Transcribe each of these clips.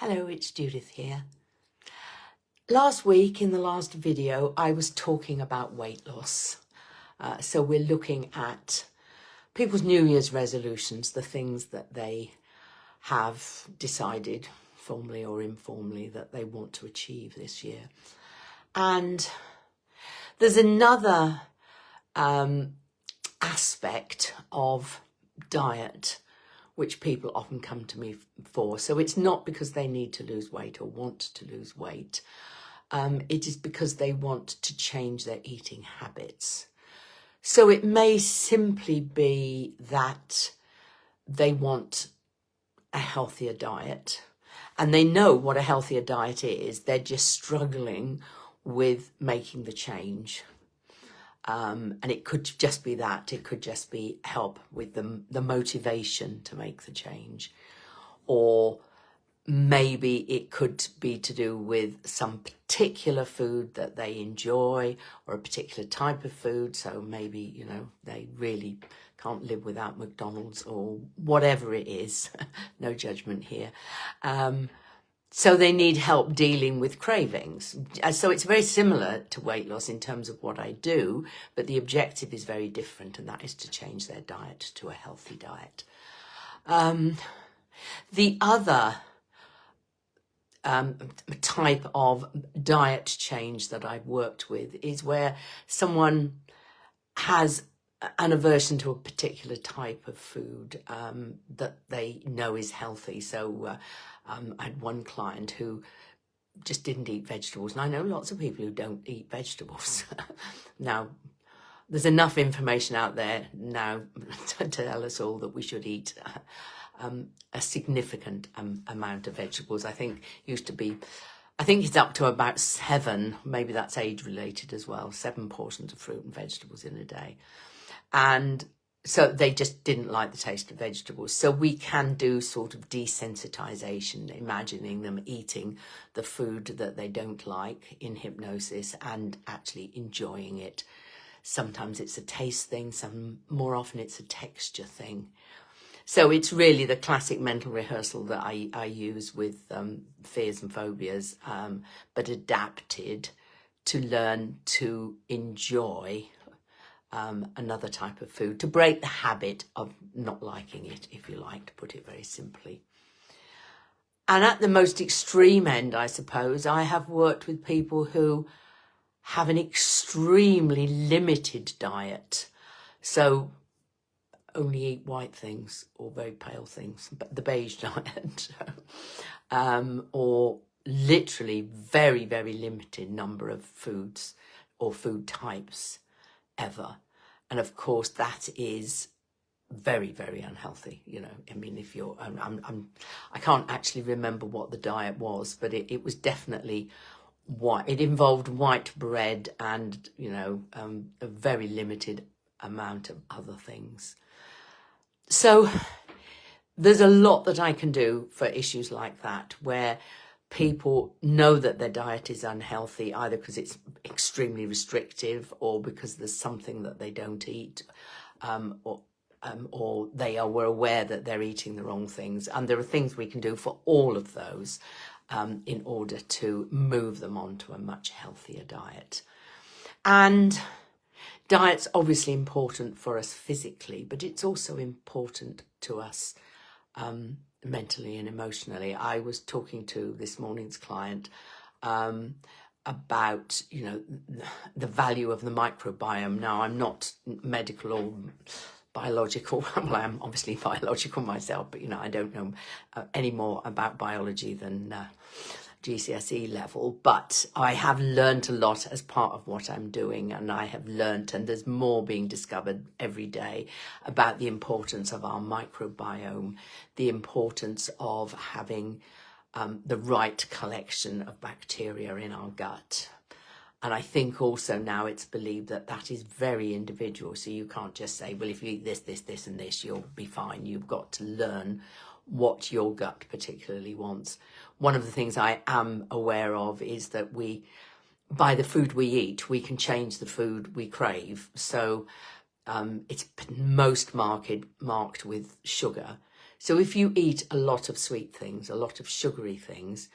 Hello, it's Judith here. Last week in the last video, I was talking about weight loss. So we're looking at people's New Year's resolutions, the things that they have decided, formally or informally, that they want to achieve this year. And there's another aspect of diet which people often come to me for. So it's not because they need to lose weight or want to lose weight. It is because they want to change their eating habits. So it may simply be that they want a healthier diet and they know what a healthier diet is. They're just struggling with making the change. And it could just be that. It could just be help with the motivation to make the change. Or maybe it could be to do with some particular food that they enjoy or a particular type of food. So maybe, they really can't live without McDonald's or whatever it is. No judgment here. So they need help dealing with cravings. So it's very similar to weight loss in terms of what I do, but the objective is very different, and that is to change their diet to a healthy diet. The other type of diet change that I've worked with is where someone has an aversion to a particular type of food that they know is healthy. So I had one client who just didn't eat vegetables, and I know lots of people who don't eat vegetables. Now, there's enough information out there now to tell us all that we should eat a significant amount of vegetables. I think it's up to about 7, maybe that's age related as well, 7 portions of fruit and vegetables in a day. And so they just didn't like the taste of vegetables. So we can do sort of desensitization, imagining them eating the food that they don't like in hypnosis and actually enjoying it. Sometimes it's a taste thing, more often it's a texture thing. So it's really the classic mental rehearsal that I use with fears and phobias, but adapted to learn to enjoy another type of food, to break the habit of not liking it, if you like, to put it very simply. And at the most extreme end, I suppose, I have worked with people who have an extremely limited diet. So only eat white things or very pale things, but the beige diet, or literally very, very limited number of foods or food types ever. And of course, that is very, very unhealthy. I mean, if you're, I can't actually remember what the diet was, but it was definitely white. It involved white bread and, a very limited amount of other things. So there's a lot that I can do for issues like that, where people know that their diet is unhealthy, either because it's extremely restrictive or because there's something that they don't eat, or they are aware that they're eating the wrong things. And there are things we can do for all of those in order to move them on to a much healthier diet. And diet's obviously important for us physically, but it's also important to us mentally and emotionally. I was talking to this morning's client about, the value of the microbiome. Now, I'm not medical or biological. Well, I'm obviously biological myself, but, I don't know any more about biology than GCSE level, but I have learned a lot as part of what I'm doing, and I have learned, and there's more being discovered every day about the importance of our microbiome, the importance of having the right collection of bacteria in our gut. And I think also now it's believed that that is very individual. So you can't just say, well, if you eat this, this, this, and this, you'll be fine. You've got to learn what your gut particularly wants. One of the things I am aware of is that by the food we eat, we can change the food we crave. So it's most marked with sugar. So if you eat a lot of sweet things, a lot of sugary things,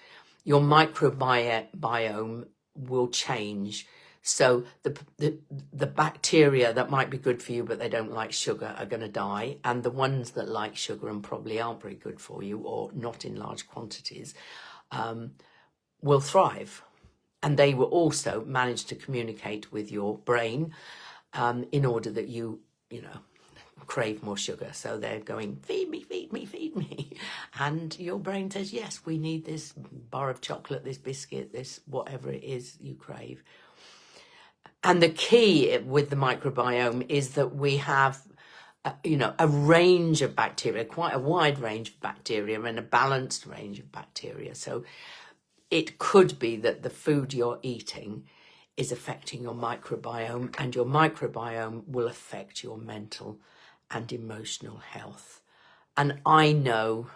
your microbiome will change. So the bacteria that might be good for you but they don't like sugar are going to die, and the ones that like sugar and probably aren't very good for you or not in large quantities will thrive. And they will also manage to communicate with your brain in order that you crave more sugar. So they're going, feed me, feed me, feed me. And your brain says, yes, we need this bar of chocolate, this biscuit, this whatever it is you crave. And the key with the microbiome is that we have, a range of bacteria, quite a wide range of bacteria and a balanced range of bacteria. So it could be that the food you're eating is affecting your microbiome, and your microbiome will affect your mental and emotional health. And I know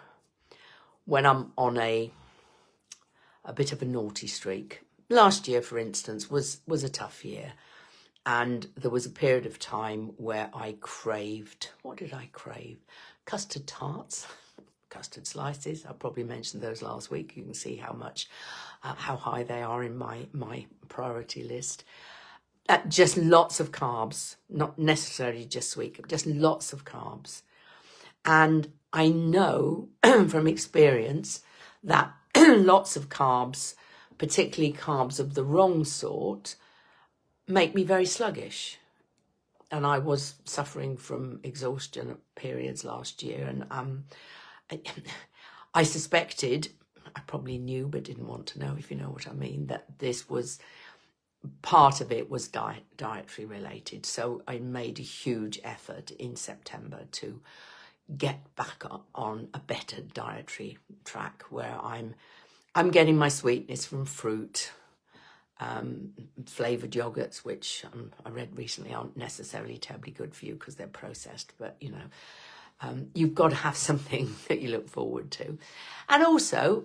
when I'm on a bit of a naughty streak, last year, for instance, was a tough year. And there was a period of time where I craved, what did I crave? Custard tarts, custard slices. I probably mentioned those last week. You can see how much, how high they are in my priority list. Just lots of carbs, not necessarily just sweet, but just lots of carbs. And I know from experience that lots of carbs, particularly carbs of the wrong sort, make me very sluggish. And I was suffering from exhaustion periods last year. And I suspected, I probably knew but didn't want to know, if you know what I mean, that this was, part of it was dietary related. So I made a huge effort in September to get back on a better dietary track where I'm getting my sweetness from fruit, flavoured yogurts, which I read recently aren't necessarily terribly good for you because they're processed, but you've got to have something that you look forward to. And also,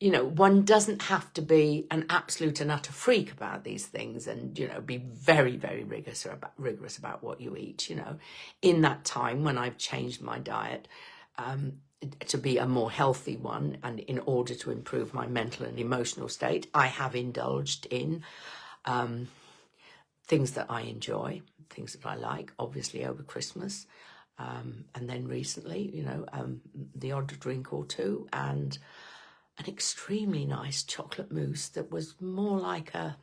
one doesn't have to be an absolute and utter freak about these things and, be very, very rigorous about what you eat, In that time when I've changed my diet to be a more healthy one, and in order to improve my mental and emotional state, I have indulged in things that I enjoy, things that I like, obviously over Christmas. And then recently, the odd drink or two, and an extremely nice chocolate mousse that was more like a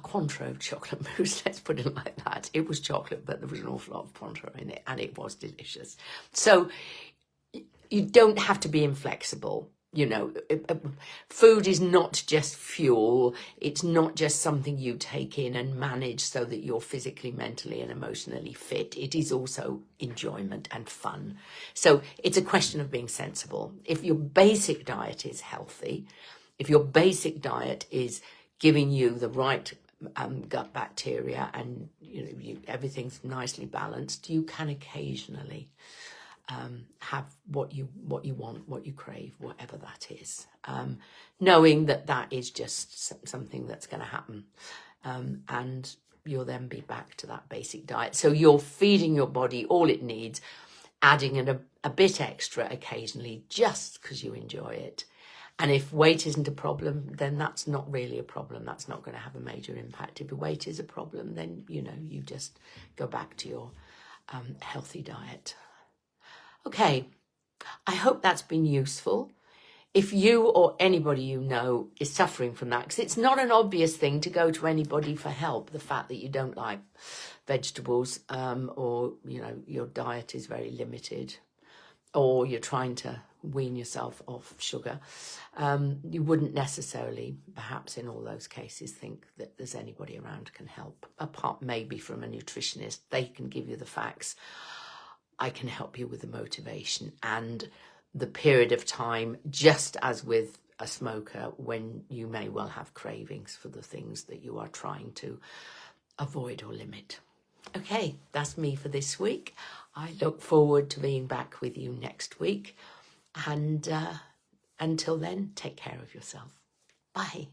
Cointreau chocolate mousse, let's put it like that. It was chocolate, but there was an awful lot of Cointreau in it, and it was delicious. So you don't have to be inflexible. Food is not just fuel. It's not just something you take in and manage so that you're physically, mentally, and emotionally fit. It is also enjoyment and fun. So it's a question of being sensible. If your basic diet is healthy, if your basic diet is giving you the right gut bacteria and everything's nicely balanced, you can occasionally have what you want, what you crave, whatever that is, knowing that is just something that's going to happen, and you'll then be back to that basic diet. So you're feeding your body all it needs, adding in a bit extra occasionally just because you enjoy it. And if weight isn't a problem, then that's not really a problem. That's not going to have a major impact. If your weight is a problem, then, you just go back to your healthy diet. Okay, I hope that's been useful. If you or anybody you know is suffering from that, because it's not an obvious thing to go to anybody for help, the fact that you don't like vegetables, or, your diet is very limited, or you're trying to wean yourself off sugar, you wouldn't necessarily, perhaps in all those cases, think that there's anybody around who can help, apart maybe from a nutritionist. They can give you the facts. I can help you with the motivation and the period of time, just as with a smoker, when you may well have cravings for the things that you are trying to avoid or limit. Okay, that's me for this week. I look forward to being back with you next week. And until then, take care of yourself. Bye.